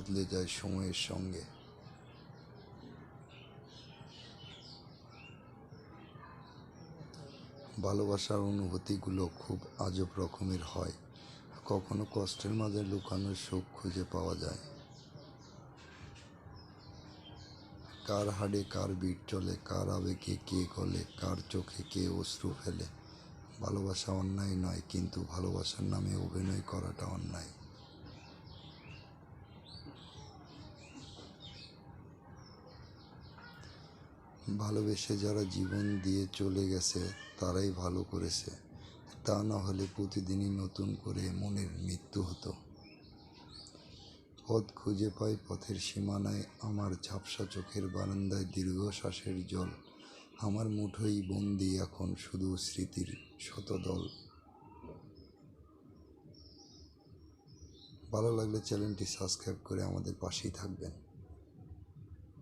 বদলে যায় সময়ের সঙ্গে। ভালোবাসার অনুভূতিগুলো খুব আজব রকমের হয়। কখনো কষ্টের মাঝে লুকানো সুখ খুঁজে পাওয়া যায়। কার হাড়ে কার বিট চলে, কার আবেগে কে গলে, কার চোখে কে অশ্রু ফেলে। ভালোবাসা অন্যায় নয়, কিন্তু ভালোবাসার নামে অভিনয় করাটা অন্যায়। ভালোবেসে যারা জীবন দিয়ে চলে গেছে তারাই ভালো করেছে, তা না হলে প্রতিদিনই নতুন করে মনের মৃত্যু হতো। পথ খুঁজে পাই পথের সীমানায়, আমার ঝাপসা চোখের বারান্দায় দীর্ঘশ্বাসের জল। আমার মুঠোই বন্দি এখন শুধু স্মৃতির শতদল। ভালো লাগলে চ্যানেলটি সাবস্ক্রাইব করে আমাদের পাশেই থাকবেন।